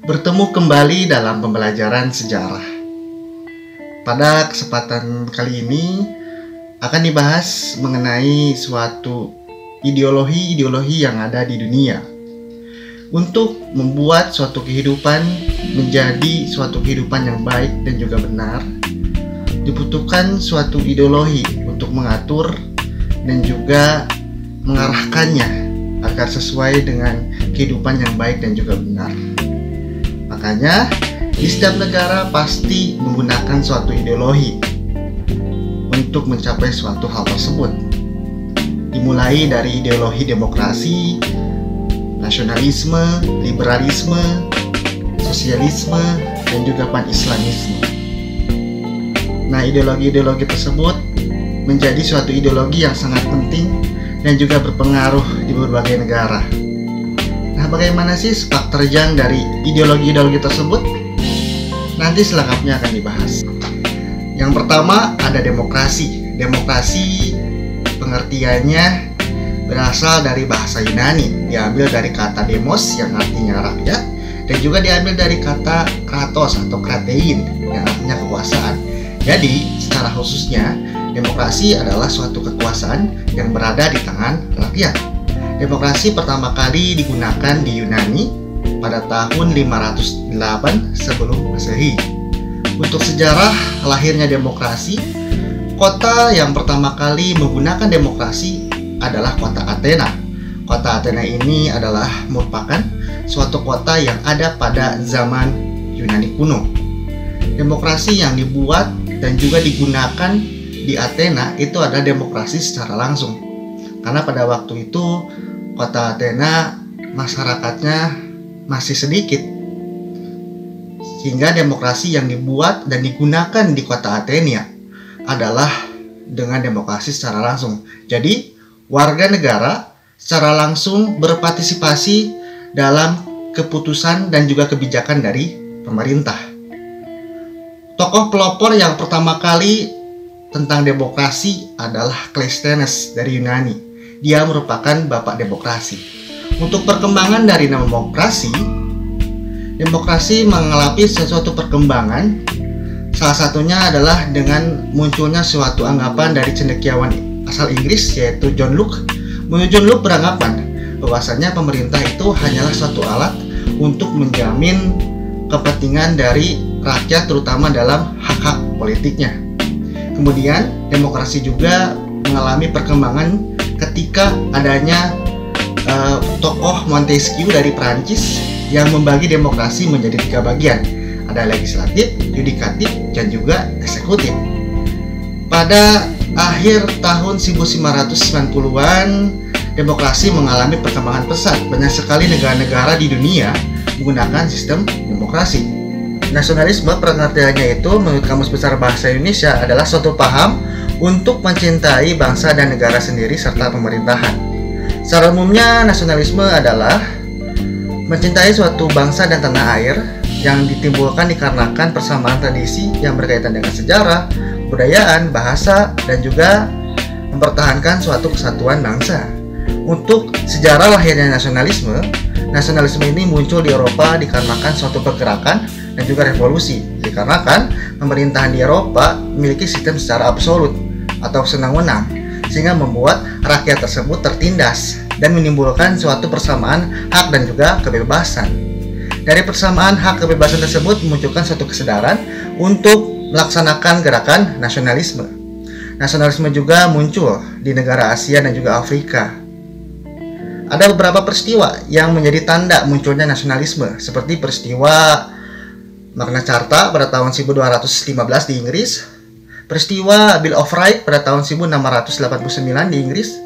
Bertemu kembali dalam pembelajaran sejarah. Pada kesempatan kali ini akan dibahas mengenai suatu ideologi-ideologi yang ada di dunia. Untuk membuat suatu kehidupan menjadi suatu kehidupan yang baik dan juga benar, dibutuhkan suatu ideologi untuk mengatur dan juga mengarahkannya agar sesuai dengan kehidupan yang baik dan juga benar. Makanya, di setiap negara pasti menggunakan suatu ideologi untuk mencapai suatu hal tersebut. Dimulai dari ideologi demokrasi, nasionalisme, liberalisme, sosialisme, dan juga pan-islamisme. Nah, ideologi-ideologi tersebut menjadi suatu ideologi yang sangat penting dan juga berpengaruh di berbagai negara. Nah, bagaimana sih sepak terjang dari ideologi-ideologi tersebut? Nanti selengkapnya akan dibahas. Yang pertama ada demokrasi. Demokrasi pengertiannya berasal dari bahasa Yunani, diambil dari kata demos yang artinya rakyat, dan juga diambil dari kata kratos atau kratein yang artinya kekuasaan. Jadi, secara khususnya, demokrasi adalah suatu kekuasaan yang berada di tangan rakyat. Demokrasi pertama kali digunakan di Yunani pada tahun 508 sebelum Masehi. Untuk sejarah lahirnya demokrasi, kota yang pertama kali menggunakan demokrasi adalah kota Athena. Kota Athena ini adalah merupakan suatu kota yang ada pada zaman Yunani kuno. Demokrasi yang dibuat dan juga digunakan di Athena itu adalah demokrasi secara langsung. Karena pada waktu itu kota Athena masyarakatnya masih sedikit, sehingga demokrasi yang dibuat dan digunakan di kota Athena adalah dengan demokrasi secara langsung. Jadi warga negara secara langsung berpartisipasi dalam keputusan dan juga kebijakan dari pemerintah. Tokoh pelopor yang pertama kali tentang demokrasi adalah Cleisthenes dari Yunani. Dia merupakan bapak demokrasi. Untuk perkembangan dari demokrasi mengalami sesuatu perkembangan. Salah satunya adalah dengan munculnya suatu anggapan dari cendekiawan asal Inggris yaitu John Locke. John Locke beranggapan bahwasanya pemerintah itu hanyalah suatu alat untuk menjamin kepentingan dari rakyat, terutama dalam hak-hak politiknya. Kemudian demokrasi juga mengalami perkembangan ketika adanya tokoh Montesquieu dari Prancis yang membagi demokrasi menjadi 3 bagian. Ada legislatif, yudikatif, dan juga eksekutif. Pada akhir tahun 1990-an, demokrasi mengalami perkembangan pesat. Banyak sekali negara-negara di dunia menggunakan sistem demokrasi. Nasionalisme pengertiannya itu menurut Kamus Besar Bahasa Indonesia adalah suatu paham untuk mencintai bangsa dan negara sendiri serta pemerintahan. Secara umumnya, nasionalisme adalah mencintai suatu bangsa dan tanah air yang ditimbulkan dikarenakan persamaan tradisi yang berkaitan dengan sejarah, kebudayaan, bahasa, dan juga mempertahankan suatu kesatuan bangsa. Untuk sejarah lahirnya nasionalisme ini muncul di Eropa dikarenakan suatu pergerakan dan juga revolusi. Dikarenakan pemerintahan di Eropa memiliki sistem secara absolut atau senang-wenang, sehingga membuat rakyat tersebut tertindas dan menimbulkan suatu persamaan hak dan juga kebebasan. Dari persamaan hak kebebasan tersebut memunculkan suatu kesadaran untuk melaksanakan gerakan nasionalisme. Nasionalisme juga muncul di negara Asia dan juga Afrika. Ada beberapa peristiwa yang menjadi tanda munculnya nasionalisme, seperti peristiwa Magna Carta pada tahun 1215 di Inggris, peristiwa Bill of Rights pada tahun 1689 di Inggris,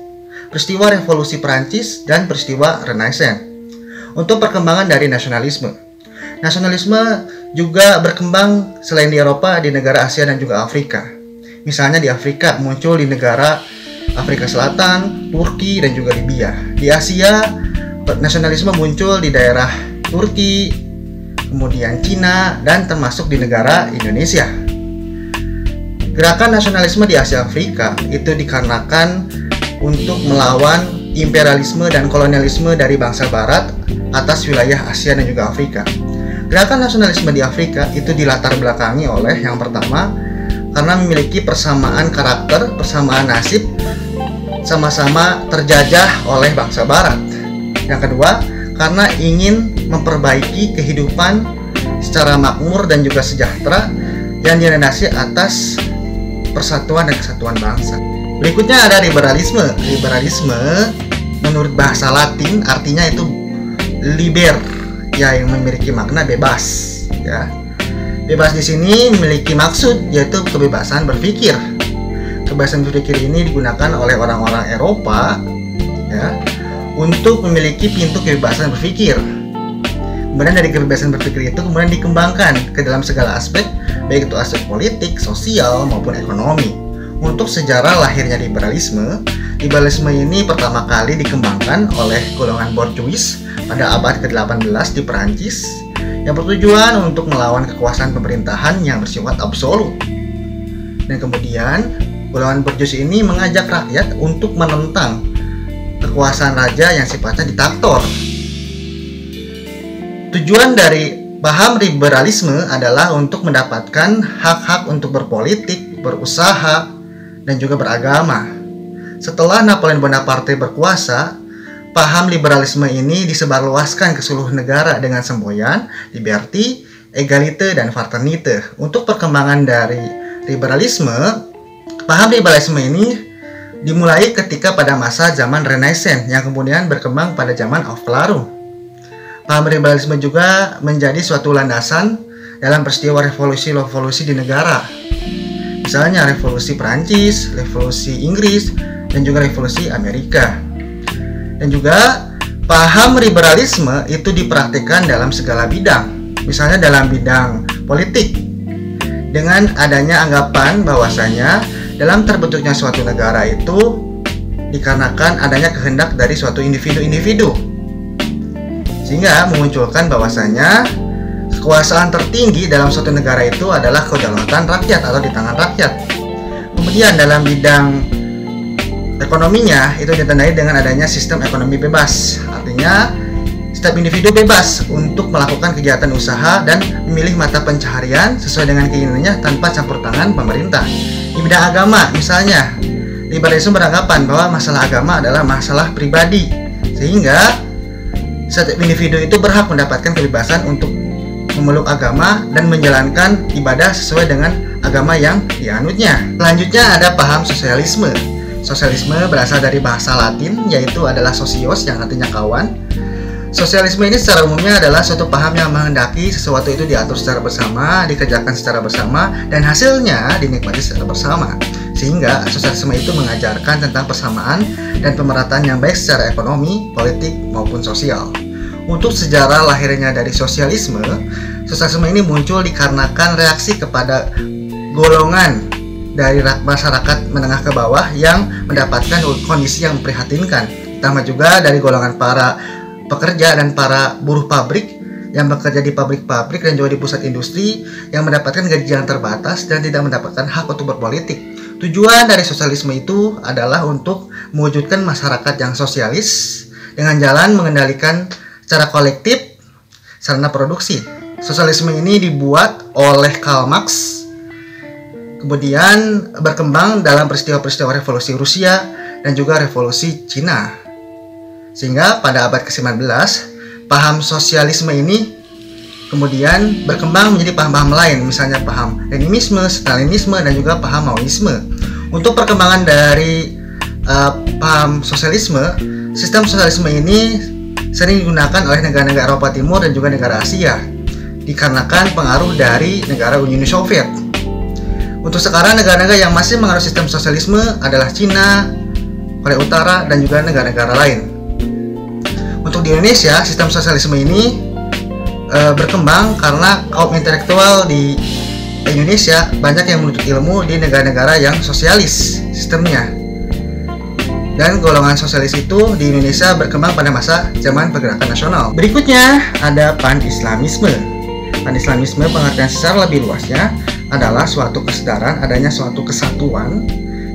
peristiwa Revolusi Perancis, dan peristiwa Renaissance. Untuk perkembangan dari nasionalisme juga berkembang selain di Eropa, di negara Asia dan juga Afrika. Misalnya di Afrika muncul di negara Afrika Selatan, Turki, dan juga Libya. Di Asia, nasionalisme muncul di daerah Turki, kemudian Cina, dan termasuk di negara Indonesia. Gerakan nasionalisme di Asia Afrika itu dikarenakan untuk melawan imperialisme dan kolonialisme dari bangsa Barat atas wilayah Asia dan juga Afrika. Gerakan nasionalisme di Afrika itu dilatar belakangi oleh yang pertama, karena memiliki persamaan karakter, persamaan nasib, sama-sama terjajah oleh bangsa Barat. Yang kedua, karena ingin memperbaiki kehidupan secara makmur dan juga sejahtera yang dilandasi atas persatuan dan kesatuan bangsa. Berikutnya ada liberalisme. Liberalisme menurut bahasa Latin artinya itu liber, ya, yang memiliki makna bebas, ya. Bebas di sini memiliki maksud yaitu kebebasan berpikir. Kebebasan berpikir ini digunakan oleh orang-orang Eropa, ya, untuk memiliki pintu kebebasan berpikir. Kemudian dari kebebasan berpikir itu kemudian dikembangkan ke dalam segala aspek, baik itu aspek politik, sosial, maupun ekonomi. Untuk sejarah lahirnya liberalisme, liberalisme ini pertama kali dikembangkan oleh golongan borjuis pada abad ke-18 di Perancis yang bertujuan untuk melawan kekuasaan pemerintahan yang bersifat absolut. Dan kemudian golongan borjuis ini mengajak rakyat untuk menentang kekuasaan raja yang sifatnya diktator. Tujuan dari paham liberalisme adalah untuk mendapatkan hak-hak untuk berpolitik, berusaha, dan juga beragama. Setelah Napoleon Bonaparte berkuasa, paham liberalisme ini disebarluaskan ke seluruh negara dengan semboyan liberty, egalite, dan fraternite. Untuk perkembangan dari liberalisme, paham liberalisme ini dimulai ketika pada masa zaman Renaissance yang kemudian berkembang pada zaman Orde Baru. Paham liberalisme juga menjadi suatu landasan dalam peristiwa revolusi-revolusi di negara. Misalnya revolusi Perancis, revolusi Inggris, dan juga revolusi Amerika. Dan juga paham liberalisme itu dipraktikkan dalam segala bidang. Misalnya dalam bidang politik, dengan adanya anggapan bahwasanya dalam terbentuknya suatu negara itu dikarenakan adanya kehendak dari suatu individu-individu, sehingga memunculkan bahwasanya kekuasaan tertinggi dalam suatu negara itu adalah kedaulatan rakyat atau di tangan rakyat. Kemudian dalam bidang ekonominya itu ditandai dengan adanya sistem ekonomi bebas. Artinya setiap individu bebas untuk melakukan kegiatan usaha dan memilih mata pencaharian sesuai dengan keinginannya tanpa campur tangan pemerintah. Di bidang agama misalnya, liberalisme beranggapan bahwa masalah agama adalah masalah pribadi, sehingga setiap individu itu berhak mendapatkan kebebasan untuk memeluk agama dan menjalankan ibadah sesuai dengan agama yang dianutnya. Selanjutnya ada paham sosialisme. Sosialisme berasal dari bahasa Latin, yaitu adalah sosios yang artinya kawan. Sosialisme ini secara umumnya adalah suatu paham yang menghendaki sesuatu itu diatur secara bersama, dikerjakan secara bersama, dan hasilnya dinikmati secara bersama. Sehingga sosialisme itu mengajarkan tentang persamaan dan pemerataan yang baik secara ekonomi, politik, maupun sosial. Untuk sejarah lahirnya dari sosialisme, sosialisme ini muncul dikarenakan reaksi kepada golongan dari masyarakat menengah ke bawah yang mendapatkan kondisi yang memprihatinkan. Ditambah juga dari golongan para pekerja dan para buruh pabrik yang bekerja di pabrik-pabrik dan juga di pusat industri yang mendapatkan gaji yang terbatas dan tidak mendapatkan hak untuk berpolitik. Tujuan dari sosialisme itu adalah untuk mewujudkan masyarakat yang sosialis dengan jalan mengendalikan secara kolektif sarana produksi. Sosialisme ini dibuat oleh Karl Marx, kemudian berkembang dalam peristiwa-peristiwa revolusi Rusia dan juga revolusi Cina. Sehingga pada abad ke-19, paham sosialisme ini kemudian berkembang menjadi paham-paham lain, misalnya paham Leninisme, Stalinisme, dan juga paham Maoisme. Untuk perkembangan dari paham sosialisme, sistem sosialisme ini sering digunakan oleh negara-negara Eropa Timur dan juga negara Asia, dikarenakan pengaruh dari negara Uni Soviet. Untuk sekarang, negara-negara yang masih menganut sistem sosialisme adalah Cina, Korea Utara, dan juga negara-negara lain. Untuk di Indonesia, sistem sosialisme ini berkembang karena kaum intelektual di Indonesia banyak yang menuntut ilmu di negara-negara yang sosialis sistemnya. Dan golongan sosialis itu di Indonesia berkembang pada masa zaman pergerakan nasional. Berikutnya ada pan-islamisme. Pan-islamisme pengertian secara lebih luasnya adalah suatu kesadaran adanya suatu kesatuan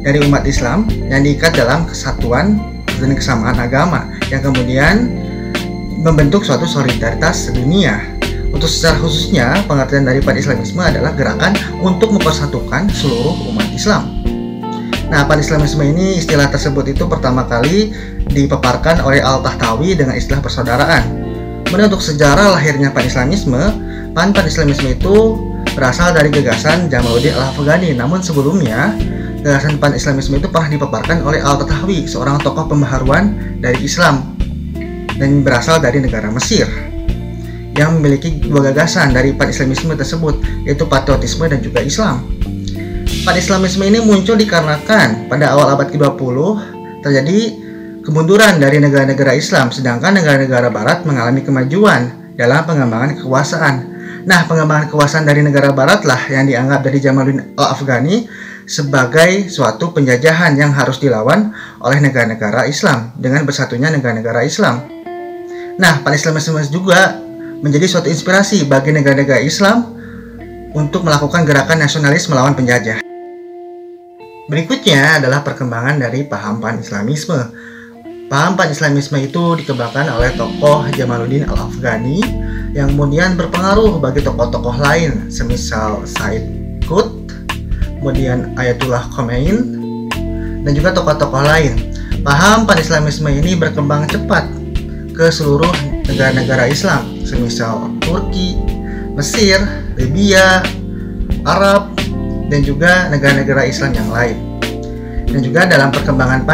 dari umat Islam yang diikat dalam kesatuan dan kesamaan agama yang kemudian membentuk suatu solidaritas sedunia. Untuk secara khususnya, pengertian dari Pan-Islamisme adalah gerakan untuk mempersatukan seluruh umat Islam. Nah, Pan-Islamisme ini, istilah tersebut itu pertama kali dipaparkan oleh Al-Tahtawi dengan istilah persaudaraan. Kemudian untuk sejarah lahirnya Pan-Islamisme, Pan-Islamisme itu berasal dari gagasan Jamaluddin Al-Afghani. Namun sebelumnya, gagasan Pan-Islamisme itu pernah dipaparkan oleh Al-Tahtawi, seorang tokoh pembaharuan dari Islam dan berasal dari negara Mesir, yang memiliki dua gagasan dari Pan-Islamisme tersebut, yaitu patriotisme dan juga Islam. Pan-Islamisme ini muncul dikarenakan pada awal abad ke-20 terjadi kemunduran dari negara-negara Islam, sedangkan negara-negara Barat mengalami kemajuan dalam pengembangan kekuasaan. Nah, pengembangan kekuasaan dari negara Barat lah yang dianggap dari Jamaluddin Al-Afghani sebagai suatu penjajahan yang harus dilawan oleh negara-negara Islam dengan bersatunya negara-negara Islam. Nah, Pan-Islamisme juga menjadi suatu inspirasi bagi negara-negara Islam untuk melakukan gerakan nasionalis melawan penjajah. Berikutnya adalah perkembangan dari paham Pan-Islamisme. Paham Pan-Islamisme itu dikembangkan oleh tokoh Jamaluddin Al-Afghani yang kemudian berpengaruh bagi tokoh-tokoh lain semisal Said Qutb, kemudian Ayatullah Khomeini, dan juga tokoh-tokoh lain. Paham Pan-Islamisme ini berkembang cepat ke seluruh negara-negara Islam semisal Turki, Mesir, Libya, Arab, dan juga negara-negara Islam yang lain. Dan juga dalam perkembangan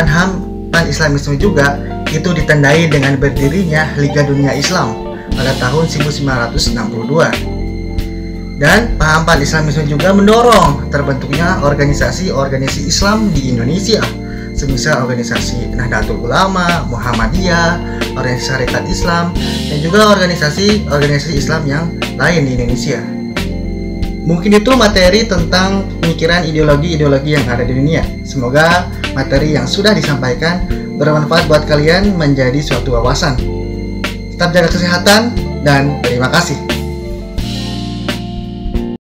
Pan-Islamisme juga itu ditandai dengan berdirinya Liga Dunia Islam pada tahun 1962. Dan paham Pan-Islamisme juga mendorong terbentuknya organisasi-organisasi Islam di Indonesia, semisal organisasi Nahdlatul Ulama, Muhammadiyah, organisasi Syarikat Islam, dan juga organisasi Islam yang lain di Indonesia. Mungkin itu materi tentang pemikiran ideologi-ideologi yang ada di dunia. Semoga materi yang sudah disampaikan bermanfaat buat kalian menjadi suatu wawasan. Tetap jaga kesehatan dan terima kasih.